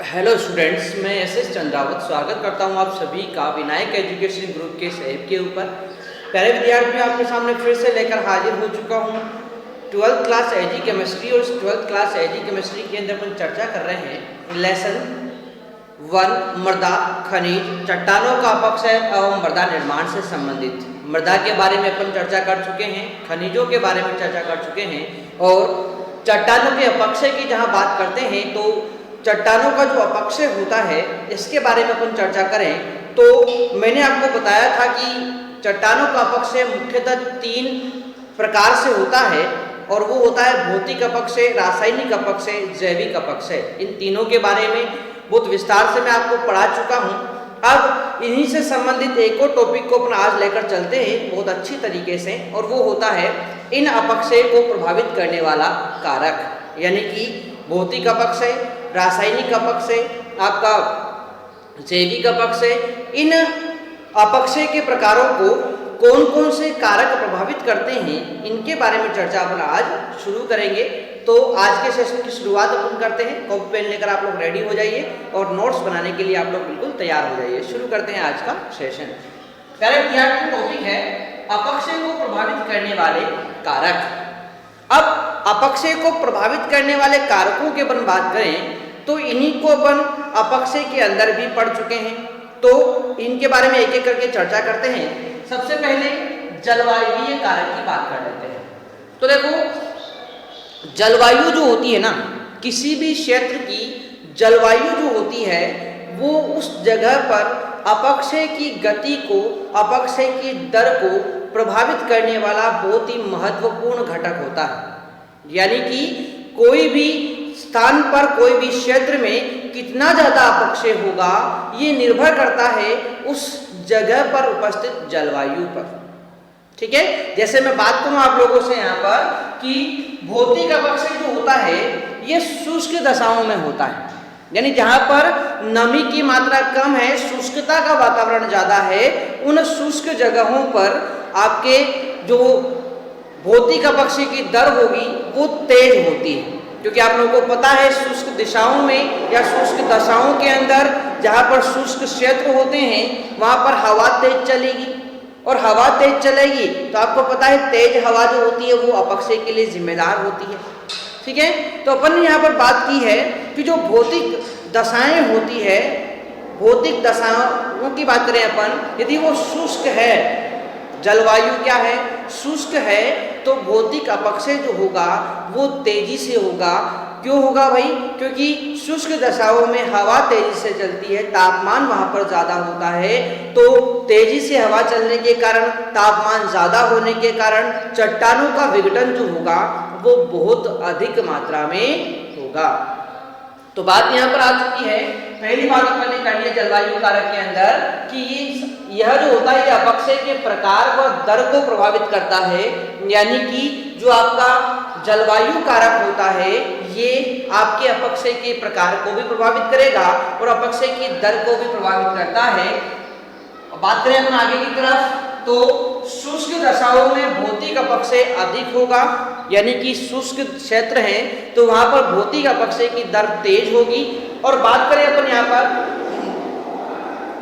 Hello students, मैं S Chandrawat स्वागत करता हूं आप सभी का विनायक एजुकेशन ग्रुप के ऐप के ऊपर। प्यारे विद्यार्थियों, आपके सामने फिर से लेकर हाजिर हो चुका हूं 12th क्लास एजी केमिस्ट्री। और 12th क्लास एजी केमिस्ट्री के अंदर अपन चर्चा कर रहे हैं लेसन 1 मृदा खनिज चट्टानों का अपक्षय एवं मृदा निर्माण से संबंधित। मृदा के बारे में अपन चर्चा कर चुके हैं, खनिजों के बारे में चर्चा कर चुके हैं और चट्टानों के अपक्षय की जहाँ बात करते हैं तो चट्टानों का जो अपक्षय होता है इसके बारे में अपन चर्चा करें तो मैंने आपको बताया था कि चट्टानों का अपक्षय मुख्यतः 3 प्रकार से होता है और वो होता है भौतिक अपक्षय, रासायनिक अपक्षय, जैविक अपक्षय। इन तीनों के बारे में बहुत विस्तार से मैं आपको पढ़ा चुका हूँ। अब इन्हीं से संबंधित एक और टॉपिक को अपन आज लेकर चलते हैं बहुत अच्छी तरीके से, और वो होता है इन अपक्षय को प्रभावित करने वाला कारक, यानी कि भौतिक अपक्षय, रासायनिक अपक्षय, आपका जैविक अपक्षय। इन अपक्षय के प्रकारों को कौन कौन से कारक प्रभावित करते हैं इनके बारे में चर्चा अपन आज शुरू करेंगे। तो आज के सेशन की शुरुआत अपन करते हैं। कॉपी पेन लेकर आप लोग रेडी हो जाइए और नोट्स बनाने के लिए आप लोग बिल्कुल तैयार हो जाइए। शुरू करते हैं आज का सेशन। पहले विद्यार्थी टॉपिक है अपक्षय को प्रभावित करने वाले कारक। अब अपक्षय को प्रभावित करने वाले कारकों के अपन बात करें तो इन्हीं को अपन अपक्षय के अंदर भी पढ़ चुके हैं, तो इनके बारे में एक एक करके चर्चा करते हैं। सबसे पहले जलवायुवीय कारक की बात कर लेते हैं। तो देखो, जलवायु जो होती है ना, किसी भी क्षेत्र की जलवायु जो होती है वो उस जगह पर अपक्षय की गति को, अपक्षय की दर को प्रभावित करने वाला बहुत ही महत्वपूर्ण घटक होता है। यानी कि कोई भी स्थान पर, कोई भी क्षेत्र में कितना ज्यादा अपक्षय होगा ये निर्भर करता है उस जगह पर उपस्थित जलवायु पर। ठीक है, जैसे मैं बात करूं आप लोगों से यहाँ पर कि भौतिक अपक्षय जो होता है ये शुष्क दशाओं में होता है, यानी जहां पर नमी की मात्रा कम है, शुष्कता का वातावरण ज्यादा है, उन शुष्क जगहों पर आपके जो भौतिक अपक्षय की दर होगी वो तेज होती है। क्योंकि आप लोगों को पता है शुष्क दिशाओं में या शुष्क दशाओं के अंदर जहां पर शुष्क क्षेत्र होते हैं वहां पर हवा तेज चलेगी, और हवा तेज चलेगी तो आपको पता है तेज हवा जो होती है वो अपक्षय के लिए जिम्मेदार होती है। ठीक है, तो अपन ने यहाँ पर बात की है कि जो भौतिक दशाएं होती है, भौतिक दशाओं की बात करें अपन, यदि वो शुष्क है, जलवायु क्या है, शुष्क है, तो भौतिक अपक्षय जो होगा वो तेजी से होगा। क्यों होगा भाई? क्योंकि शुष्क दशाओं में हवा तेजी से चलती है, तापमान वहां पर ज्यादा होता है, तो तेजी से हवा चलने के कारण, तापमान ज्यादा होने के कारण चट्टानों का विघटन जो होगा वो बहुत अधिक मात्रा में होगा। तो बात यहाँ पर आ चुकी है, पहली बात अपन ने कर लिया जलवायु कारक के अंदर कि यह जो होता है ये अपक्षय के प्रकार व दर को प्रभावित करता है। यानी कि जो आपका जलवायु कारक होता है ये आपके अपक्षय के प्रकार को भी प्रभावित करेगा और अपक्षय की दर को भी प्रभावित करता है। बात करें अपन आगे की तरफ तो शुष्क दशाओं में भौतिक अपक्षय अधिक होगा, यानी कि शुष्क क्षेत्र है तो वहां पर भौतिक अपक्षय की दर तेज होगी। और बात करें अपन यहाँ पर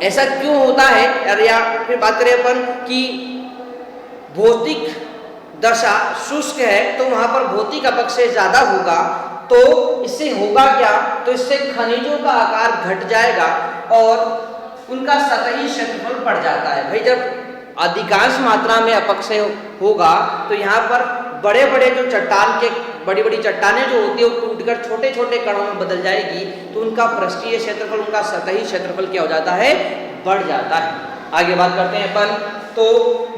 ऐसा क्यों होता है, या फिर बात करें अपन कि भौतिक दशा शुष्क है तो वहां पर भौतिक अपक्षय ज्यादा होगा, तो इससे होगा क्या? तो इससे खनिजों का आकार घट जाएगा और उनका सतही क्षेत्रफल बढ़ जाता है। भाई जब अधिकांश मात्रा में अपक्षय होगा तो यहाँ पर बड़े बड़े जो चट्टान के, बड़ी बड़ी चट्टानें जो होती है वो टूटकर छोटे छोटे कणों में बदल जाएगी, तो उनका पृष्ठीय क्षेत्रफल, उनका सतही क्षेत्रफल क्या हो जाता है? बढ़ जाता है। आगे बात करते हैं अपन तो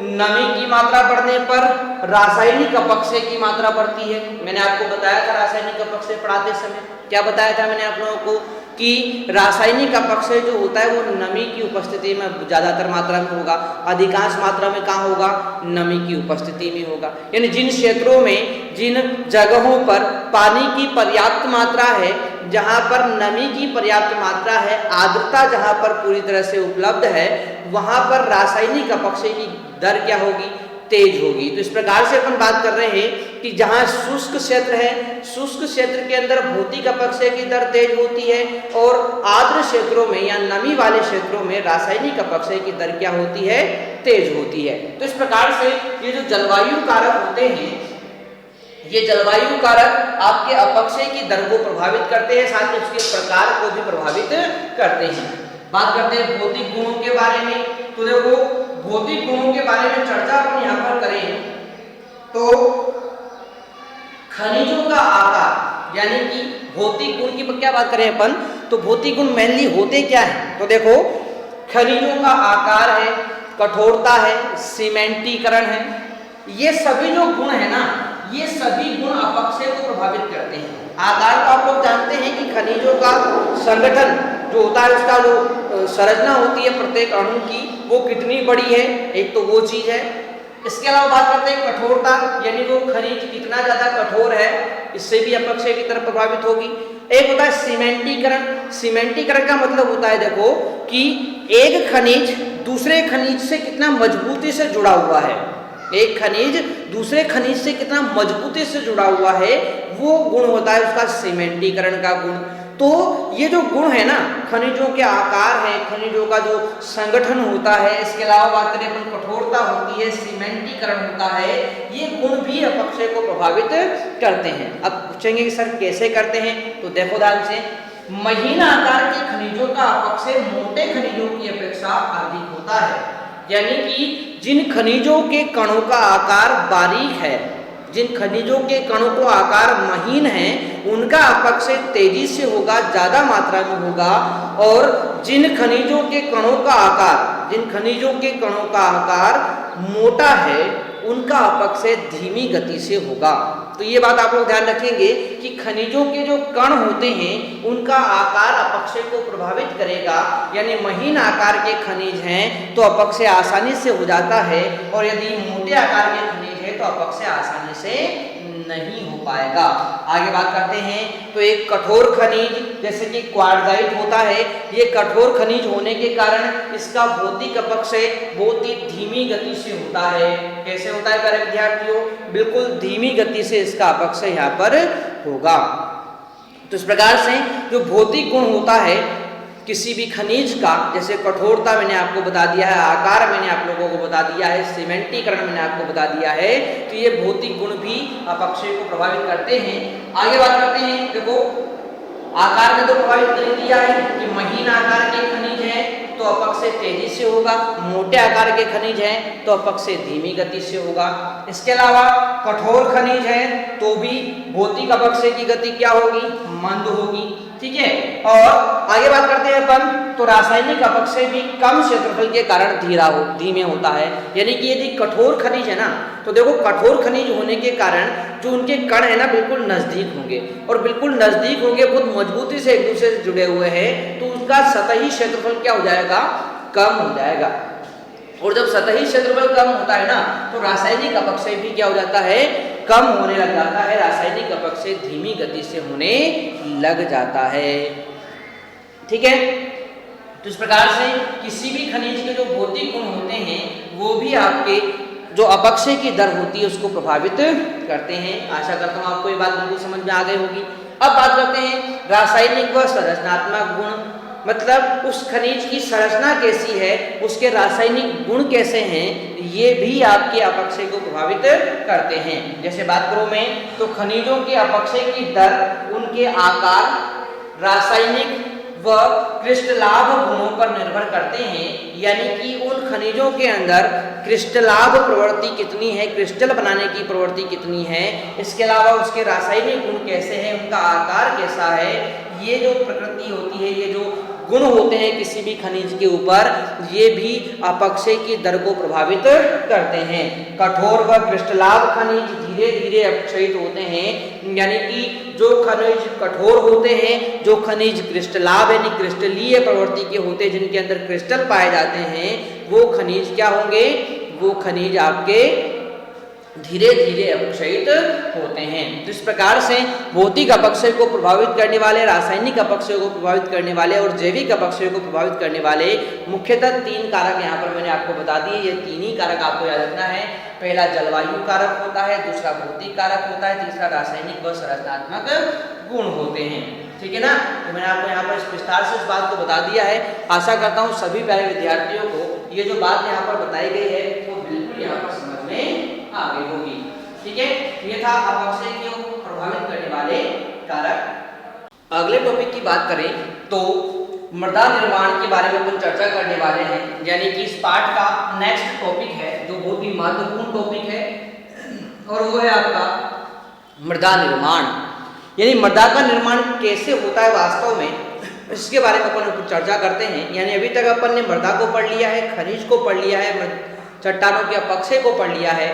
नमी की मात्रा बढ़ने पर रासायनिक अपक्षय की मात्रा बढ़ती है। मैंने आपको बताया था रासायनिक अपक्षय पढ़ाते समय, क्या बताया था मैंने आप लोगों को कि रासायनिक अपक्षय जो होता है वो नमी की उपस्थिति में ज्यादातर मात्रा में होगा, अधिकांश मात्रा में कहाँ होगा? नमी की उपस्थिति में होगा। यानी जिन क्षेत्रों में, जिन जगहों पर पानी की पर्याप्त मात्रा है, जहाँ पर नमी की पर्याप्त मात्रा है, आर्द्रता जहाँ पर पूरी तरह से उपलब्ध है, वहाँ पर रासायनिक अपक्षय की दर क्या होगी? तेज होगी। तो इस प्रकार से अपन बात कर रहे हैं कि जहां शुष्क क्षेत्र है, शुष्क क्षेत्र के अंदर भौतिक अपक्षय की दर तेज होती है और आर्द्र क्षेत्रों में या नमी वाले क्षेत्रों में रासायनिक अपक्षय की दर क्या होती है, तेज होती है। तो इस प्रकार से ये जो जलवायु कारक होते हैं, ये जलवायु कारक आपके अपक्षय की दर को प्रभावित करते हैं, साथ ही उसके प्रकार को भी प्रभावित करते हैं। बात करते हैं भौतिक गुणों के बारे में। तो देखो भौतिक गुणों के बारे में चर्चा अपन यहाँ पर करें तो खनिजों का आकार, यानी कि भौतिक गुण की क्या बात करें अपन, तो भौतिक गुण मेनली होते क्या है, तो देखो खनिजों का आकार है, कठोरता है, सीमेंटीकरण है, ये सभी जो गुण है ना, ये सभी गुण अपक्षय को प्रभावित करते हैं। आकार को आप लोग जानते हैं कि खनिजों का संगठन जो होता है, उसका जो संरचना होती है प्रत्येक अणु की, वो कितनी बड़ी है, एक तो वो चीज है। इसके अलावा बात करते हैं कठोरता, यानी वो खनिज कितना ज्यादा कठोर है, इससे भी अपक्षय की तरफ प्रभावित होगी। एक होता है सीमेंटीकरण। सीमेंटीकरण का मतलब होता है देखो कि एक खनिज दूसरे खनिज से कितना मजबूती से जुड़ा हुआ है, एक खनिज दूसरे खनिज से कितना मजबूती से जुड़ा हुआ है, वो गुण होता है उसका सीमेंटीकरण का गुण। तो ये जो गुण है ना, खनिजों के आकार है, खनिजों का जो संगठन होता है, इसके अलावा बात करें अपन कठोरता होती है, सीमेंटीकरण होता है, ये गुण भी अपक्षय को प्रभावित करते हैं। अब पूछेंगे कि सर कैसे करते हैं, तो देखो ध्यान से, महीन आकार के खनिजों का अपक्षय मोटे खनिजों की अपेक्षा अधिक होता है, यानी कि जिन खनिजों के कणों का आकार बारीक है, जिन खनिजों के कणों को आकार महीन है, उनका अपक्षय तेजी से होगा, ज्यादा मात्रा में होगा, और जिन खनिजों के कणों का आकार, जिन खनिजों के कणों का आकार मोटा है, उनका अपक्षय धीमी गति से होगा। तो ये बात आप लोग ध्यान रखेंगे कि खनिजों के जो कण होते हैं उनका आकार अपक्षय को प्रभावित करेगा, यानी महीन आकार के खनिज हैं तो अपक्षय आसानी से हो जाता है, और यदि मोटे आकार के खनिज है तो अपक्षय आसानी से नहीं हो पाएगा। आगे बात करते हैं तो एक कठोर खनिज जैसे कि क्वार्ट्जाइट होता है, ये कठोर खनिज होने के कारण इसका भौतिक अपक्षय बहुत ही धीमी गति से होता है। कैसे होता है प्यारे विद्यार्थियों, बिल्कुल धीमी गति से इसका अपक्षय यहाँ पर होगा। तो इस प्रकार से जो भौतिक गुण होता है किसी भी खनिज का, जैसे कठोरता मैंने आपको बता दिया है, आकार मैंने आप लोगों को बता दिया है, सीमेंटीकरण मैंने आपको बता दिया है, तो ये भौतिक गुण भी अपक्षय को प्रभावित करते हैं। आगे बात करते हैं, देखो आकार में तो प्रभावित कर दिया है कि महीन आकार के खनिज है तो अपक्षय तेजी से होगा, मोटे आकार के खनिज है तो अपक्षय धीमी गति से होगा। इसके अलावा कठोर खनिज है तो भी भौतिक अपक्षय की गति क्या होगी, मंद होगी। ठीक है, और आगे बात करते हैं अपन तो रासायनिक अपक्षय भी कम क्षेत्रफल के कारण धीमे होता है, यानी कि यदि कठोर खनिज है ना, तो देखो कठोर खनिज होने के कारण जो उनके कण है ना बिल्कुल नजदीक होंगे, और बिल्कुल नजदीक होंगे, बहुत मजबूती से एक दूसरे से जुड़े हुए हैं, तो उसका सतही क्षेत्रफल क्या हो जाएगा, कम हो जाएगा। और जब सतही क्षेत्रफल कम होता है ना तो रासायनिक अपक्षय भी क्या हो जाता है, कम होने लग जाता है, रासायनिक अपक्षय धीमी गति से होने लग जाता है। ठीक है, तो इस प्रकार से किसी भी खनिज के जो भौतिक गुण होते हैं वो भी आपके जो अपक्षय की दर होती है उसको प्रभावित करते हैं। आशा करता हूँ आपको ये बात बिल्कुल समझ में आ गई होगी। अब बात करते हैं रासायनिक व संरचनात्मक गुण, मतलब उस खनिज की संरचना कैसी है, उसके रासायनिक गुण कैसे हैं, ये भी आपके अपक्षय को प्रभावित करते हैं। जैसे बात करूं मैं तो खनिजों के अपक्षय की दर उनके आकार, रासायनिक व क्रिस्टलाभ गुणों पर निर्भर करते हैं, यानी कि उन खनिजों के अंदर क्रिस्टलाभ प्रवृत्ति कितनी है, क्रिस्टल बनाने की प्रवृत्ति कितनी है, इसके अलावा उसके रासायनिक गुण कैसे हैं, उनका आकार कैसा है, ये जो प्रकृति होती है, ये जो गुण होते हैं किसी भी खनिज के ऊपर, ये भी अपक्षय की दर को प्रभावित करते हैं। कठोर व क्रिस्टलाभ खनिज धीरे धीरे अपक्षयित होते हैं, यानी कि जो खनिज कठोर होते हैं, जो खनिज क्रिस्टलाभ यानी क्रिस्टलीय प्रवृत्ति के होते हैं, जिनके अंदर क्रिस्टल पाए जाते हैं, वो खनिज क्या होंगे, वो खनिज आपके धीरे धीरे अपक्षयित होते हैं। तो इस प्रकार से भौतिक अपक्षय को प्रभावित करने वाले, रासायनिक अपक्षय को प्रभावित करने वाले और जैविक अपक्षय को प्रभावित करने वाले मुख्यतः 3 कारक यहाँ पर मैंने आपको बता दिए। ये 3 ही कारक आपको याद रखना है। पहला जलवायु कारक होता है, दूसरा भौतिक कारक होता है, तीसरा रासायनिक व संरचनात्मक गुण होते हैं। ठीक है ना। तो मैंने आपको यहाँ पर विस्तार से इस बात को बता दिया है। आशा करता हूँ सभी प्यारे विद्यार्थियों को ये जो बात यहाँ पर बताई गई है वो बिल्कुल यहाँ पर समझ में आ गई होगी। ठीक है, ये था अपक्षय को प्रभावित करने वाले कारक। अगले टॉपिक की बात करें तो मृदा निर्माण के बारे में अपन चर्चा करने वाले हैं, यानी कि इस पार्ट का नेक्स्ट टॉपिक है जो बहुत ही महत्वपूर्ण टॉपिक है और वो है आपका मृदा निर्माण। यानी मृदा का निर्माण कैसे होता है वास्तव में, इसके बारे में अपन कुछ चर्चा करते हैं। यानी अभी तक अपन ने मृदा को पढ़ लिया है, खनिज को पढ़ लिया है, चट्टानों के अपक्षय को पढ़ लिया है।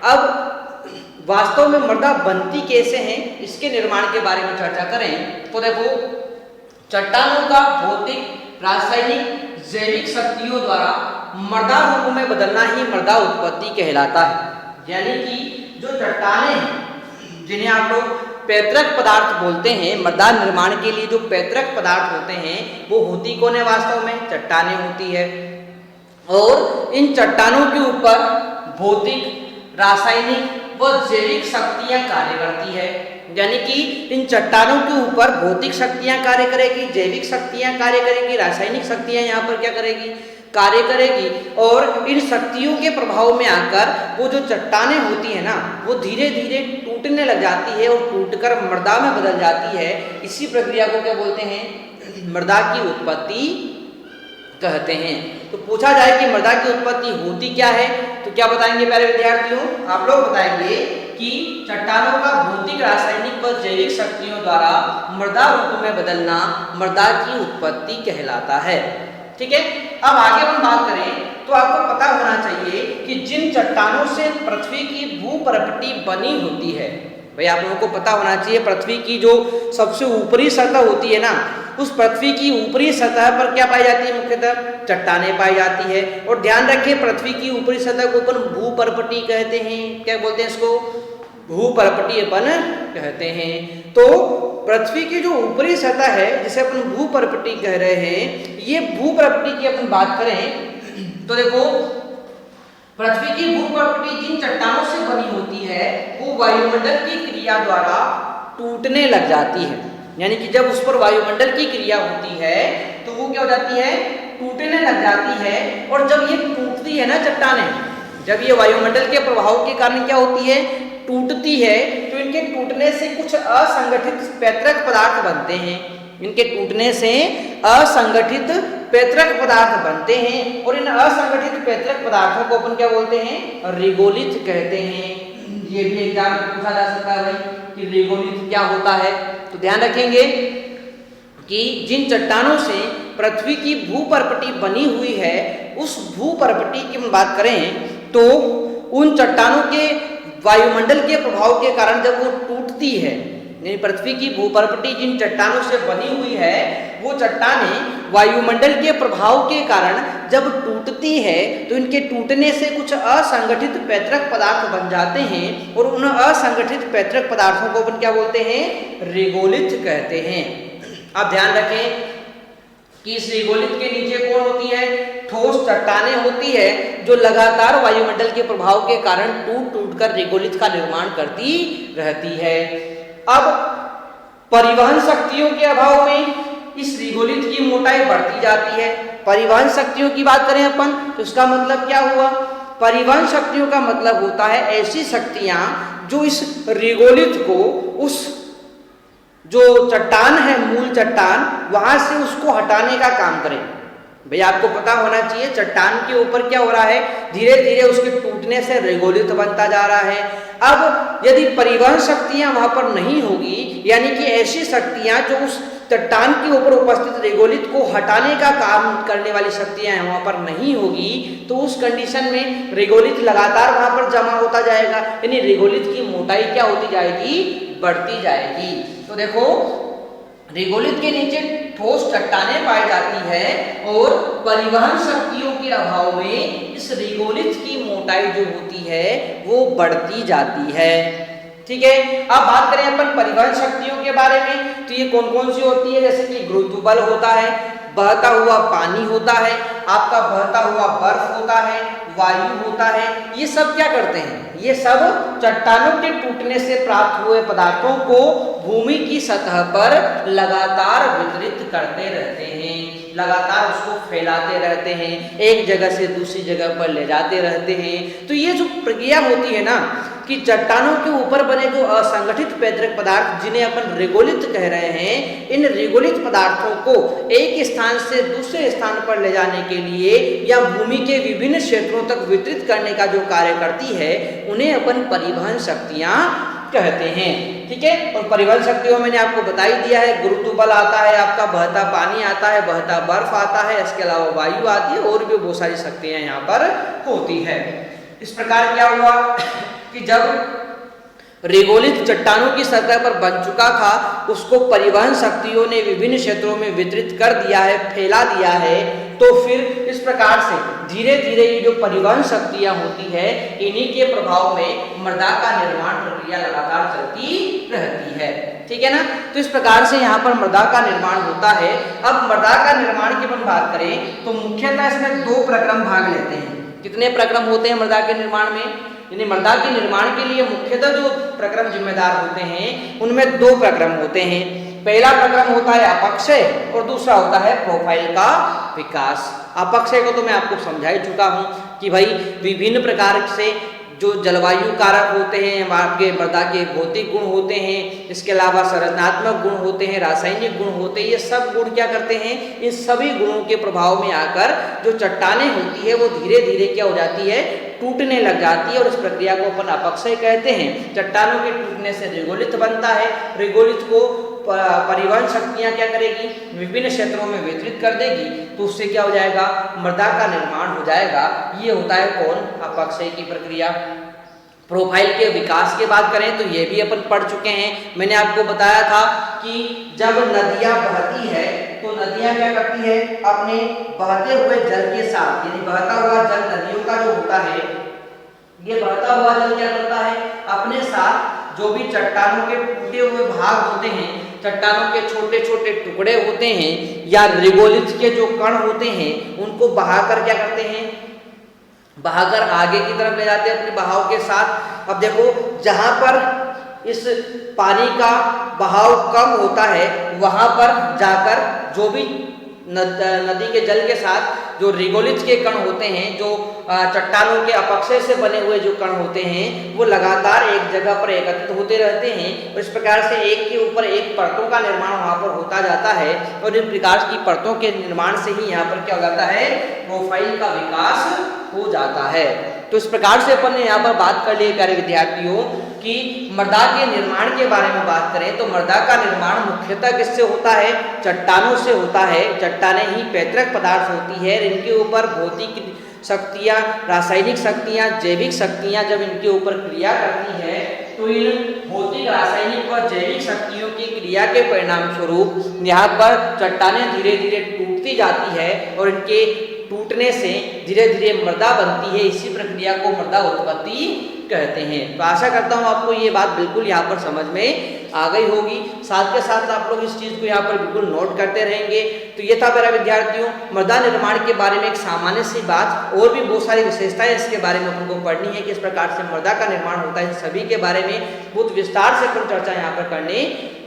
अब वास्तव में मृदा बनती कैसे है इसके निर्माण के बारे में चर्चा करें तो देखो, चट्टानों का भौतिक, रासायनिक, जैविक शक्तियों द्वारा मृदा रूप में बदलना ही मृदा उत्पत्ति कहलाता है। यानी कि जो चट्टानें हैं जिन्हें आप लोग पैतृक पदार्थ बोलते हैं, मृदा निर्माण के लिए जो पैतृक पदार्थ होते हैं वो होती कौन है, वास्तव में चट्टानें होती है। और इन चट्टानों के ऊपर भौतिक, रासायनिक व जैविक शक्तियां कार्य करती है। यानी कि इन चट्टानों के ऊपर भौतिक शक्तियां कार्य करेगी, जैविक शक्तियां कार्य करेगी, रासायनिक शक्तियां यहाँ पर क्या करेगी, कार्य करेगी। और इन शक्तियों के प्रभाव में आकर वो जो चट्टानें होती है ना वो धीरे धीरे टूटने लग जाती है और टूटकर मृदा में बदल जाती है। इसी प्रक्रिया को क्या बोलते हैं, मृदा की उत्पत्ति कहते हैं। तो पूछा जाए कि मृदा की उत्पत्ति होती क्या है तो क्या बताएंगे प्यारे विद्यार्थियों, आप लोग बताएंगे कि चट्टानों का भौतिक, रासायनिक व जैविक शक्तियों द्वारा मृदा रूप में बदलना मृदा की उत्पत्ति कहलाता है। ठीक है, अब आगे हम बात करें तो आपको पता होना चाहिए कि जिन चट्टानों से पृथ्वी की भूपरपटी बनी होती है, भाई आप लोगों को पता होना चाहिए पृथ्वी की जो सबसे ऊपरी सतह होती है ना, उस पृथ्वी की ऊपरी सतह पर क्या पाई जाती है, मुख्यतः चट्टानें पाई जाती है। और ध्यान रखें पृथ्वी की ऊपरी सतह को अपन भूपरपटी कहते हैं। क्या बोलते हैं इसको, भूपरपटी अपन कहते हैं। तो पृथ्वी की जो ऊपरी सतह है जिसे अपन भूपरपटी कह रहे हैं, ये भूपरपटी की अपन बात करें तो देखो, पृथ्वी की भूपरपटी जिन चट्टानों से बनी होती है वो वायुमंडल की क्रिया द्वारा टूटने लग जाती है। यानी कि जब उस पर वायुमंडल की क्रिया होती है तो वो क्या हो जाती है, टूटने लग जाती है। और जब ये टूटती है ना चट्टानें, जब ये वायुमंडल के प्रभाव के कारण क्या होती है, टूटती है, तो इनके टूटने से कुछ असंगठित पैतृक पदार्थ बनते हैं। इनके टूटने से असंगठित पैतृक पदार्थ बनते हैं और इन असंगठित पैतृक पदार्थों को अपन क्या बोलते हैं, रिगोलिथ कहते हैं। ये भी एग्जाम में पूछा जा सकता है भाई कि रिगोलिथ क्या होता है। तो ध्यान रखेंगे कि जिन चट्टानों से पृथ्वी की भूपरपटी बनी हुई है, उस भूपरपटी की हम बात करें तो उन चट्टानों के वायुमंडल के प्रभाव के कारण जब वो टूटती है, यानी पृथ्वी की भूपरपटी जिन चट्टानों से बनी हुई है वो चट्टानें वायुमंडल के प्रभाव के कारण जब टूटती है तो इनके टूटने से कुछ असंगठित पैतृक पदार्थ बन जाते हैं और उन असंगठित पैतृक पदार्थों को अपन क्या बोलते हैं, रिगोलिथ कहते हैं। आप ध्यान रखें कि इस रिगोलिथ के नीचे कौन होती है, ठोस चट्टानें होती है जो लगातार वायुमंडल के प्रभाव के कारण टूट टूट कर रिगोलिथ का निर्माण करती रहती है। अब परिवहन शक्तियों के अभाव में इस रिगोलिथ की मोटाई बढ़ती जाती है। परिवहन शक्तियों की बात करें अपन तो इसका मतलब क्या हुआ, परिवहन शक्तियों का मतलब होता है ऐसी शक्तियां जो इस रिगोलिथ को उस जो चट्टान है, मूल चट्टान, वहां से उसको हटाने का काम करें। भाई आपको पता होना चाहिए चट्टान के ऊपर क्या हो रहा है, धीरे धीरे उसके टूटने से रिगोलिथ बनता जा रहा है। अब यदि परिवहन शक्तियां वहां पर नहीं होगी, यानी कि ऐसी शक्तियां जो उस चट्टान के ऊपर उपस्थित रिगोलिथ को हटाने का काम करने वाली शक्तियां वहां पर नहीं होगी, तो उस कंडीशन में रिगोलिथ लगातार वहां पर जमा होता जाएगा, यानी रिगोलिथ की मोटाई क्या होती जाएगी, बढ़ती जाएगी। तो देखो रिगोलिथ के नीचे ठोस चट्टानें पाई जाती है और परिवहन शक्तियों के अभाव में इस रिगोलिथ की मोटाई जो होती है वो बढ़ती जाती है। ठीक है, अब बात करें अपन परिवहन शक्तियों के बारे में, तो ये कौन कौन सी होती है, जैसे कि गुरुत्व बल होता है, बहता हुआ पानी होता है, आपका बहता हुआ बर्फ होता है, वायु होता है। ये सब क्या करते हैं, ये सब चट्टानों के टूटने से प्राप्त हुए पदार्थों को भूमि की सतह पर लगातार वितरित करते रहते हैं, लगातार उसको फैलाते रहते हैं, एक जगह से दूसरी जगह पर ले जाते रहते हैं। तो ये जो प्रक्रिया होती है ना कि चट्टानों के ऊपर बने जो असंगठित पैतृक पदार्थ जिन्हें अपन रिगोलिथ कह रहे हैं, इन रिगोलिथ पदार्थों को एक स्थान से दूसरे स्थान पर ले जाने के लिए या भूमि के विभिन्न क्षेत्रों तक वितरित करने का जो कार्य करती है उन्हें अपन परिवहन शक्तियां कहते हैं। ठीक है, और परिवहन शक्तियों मैंने आपको बता ही दिया है, गुरुत्व बल आता है, आपका बहता पानी आता है, बहता बर्फ आता है, इसके अलावा वायु आती है और भी बहुत सारी शक्तियां यहाँ पर होती है। इस प्रकार क्या हुआ कि जब रिगोलिथ चट्टानों की सतह पर बन चुका था, उसको परिवहन शक्तियों ने विभिन्न क्षेत्रों में वितरित कर दिया है, फैला दिया है, तो फिर इस प्रकार से धीरे धीरे ये जो परिवहन शक्तियां होती है इन्हीं के प्रभाव में मृदा का निर्माण प्रक्रिया लगातार चलती रहती है। ठीक है ना, तो इस प्रकार से यहाँ पर मृदा का निर्माण होता है। अब मृदा का निर्माण की हम बात करें तो मुख्यतः इसमें दो प्रक्रम भाग लेते हैं। कितने प्रक्रम होते हैं मृदा के निर्माण में, यानी मृदा के निर्माण के लिए मुख्यतः जो प्रक्रम जिम्मेदार होते हैं उनमें दो प्रक्रम होते हैं। पहला प्रक्रम होता है अपक्षय और दूसरा होता है प्रोफाइल का विकास। अपक्षय को तो मैं आपको समझा ही चुका हूं कि भाई विभिन्न प्रकार से जो जलवायु कारक होते हैं, आपके मृदा के भौतिक गुण होते हैं, इसके अलावा संरचनात्मक गुण होते हैं, रासायनिक गुण होते हैं, ये सब गुण क्या करते हैं, इन सभी गुणों के प्रभाव में आकर जो चट्टानें होती है वो धीरे धीरे क्या हो जाती है, टूटने लग जाती है और इस प्रक्रिया को अपन अपक्षय कहते हैं। चट्टानों के टूटने से रिगोलिथ बनता है, रिगोलिथ को परिवहन शक्तियां क्या करेगी, विभिन्न क्षेत्रों में वितरित कर देगी, तो उससे क्या हो जाएगा, मृदा का निर्माण हो जाएगा। ये होता है कौन, अपक्षय की प्रक्रिया। प्रोफाइल के विकास की बात करें तो ये भी अपन पढ़ चुके हैं। मैंने आपको बताया था कि जब नदियां बहती है तो नदियां क्या करती है, अपने बहते हुए जल के साथ, यानी बहता हुआ जल नदियों का जो होता है, ये बहता हुआ जल क्या करता है, अपने साथ जो भी चट्टानों के टूटे हुए भाग होते हैं, चट्टानों के छोटे छोटे टुकड़े होते हैं या रिगोलिथ के जो कण होते हैं, उनको बहाकर क्या करते हैं, बहाकर आगे की तरफ ले जाते हैं अपने बहाव के साथ। अब देखो, जहां पर इस पानी का बहाव कम होता है वहां पर जाकर जो भी नदी के जल के साथ जो रिगोलिथ के कण होते हैं, जो चट्टानों के अपक्षय से बने हुए जो कण होते हैं, वो लगातार एक जगह पर एकत्रित होते रहते हैं और इस प्रकार से एक के ऊपर एक परतों का निर्माण वहां पर होता जाता है और इन प्रकार की परतों के निर्माण से ही यहाँ पर क्या हो जाता है, प्रोफाइल का विकास हो जाता है। तो इस प्रकार से अपन ने यहाँ पर बात कर ली प्यारे विद्यार्थियों कि मृदा के निर्माण के बारे में बात करें तो मृदा का निर्माण मुख्यतः किससे होता है, चट्टानों से होता है। चट्टानें ही पैतृक पदार्थ होती है, इनके ऊपर भौतिक शक्तियाँ, रासायनिक शक्तियाँ, जैविक शक्तियाँ जब इनके ऊपर क्रिया करती है तो इन भौतिक, रासायनिक व जैविक शक्तियों की क्रिया के परिणाम स्वरूप यहाँ पर चट्टानें धीरे धीरे टूटती जाती है और इनके टूटने से धीरे धीरे मृदा बनती है। इसी प्रक्रिया को मृदा उत्पत्ति कहते हैं। तो आशा करता हूँ आपको ये बात बिल्कुल यहाँ पर समझ में आ गई होगी। साथ के साथ आप लोग इस चीज़ को यहाँ पर बिल्कुल नोट करते रहेंगे। तो ये था मेरा विद्यार्थियों मृदा निर्माण के बारे में एक सामान्य सी बात, और भी बहुत सारी विशेषताएं इसके बारे में अपन को पढ़नी है, किस प्रकार से मृदा का निर्माण होता है, इन सभी के बारे में बहुत विस्तार से अपन चर्चा यहाँ पर करने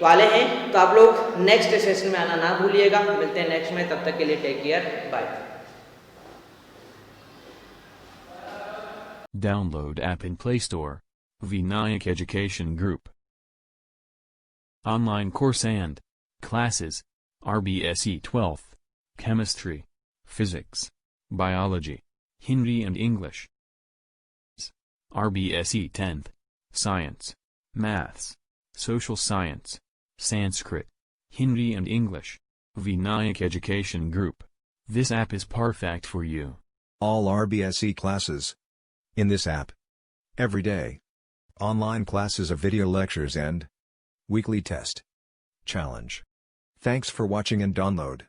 वाले हैं। तो आप लोग नेक्स्ट सेशन में आना ना भूलिएगा। मिलते हैं नेक्स्ट में, तब तक के लिए take care, bye. Download app in Play Store. Vinayak Education Group. Online course and classes. RBSE 12th. Chemistry. Physics. Biology. Hindi and English. RBSE 10th. Science. Maths. Social Science. Sanskrit. Hindi and English. Vinayak Education Group. This app is perfect for you. All RBSE classes. In this app. Every day. Online classes of video lectures and weekly test. Challenge. Thanks for watching and download.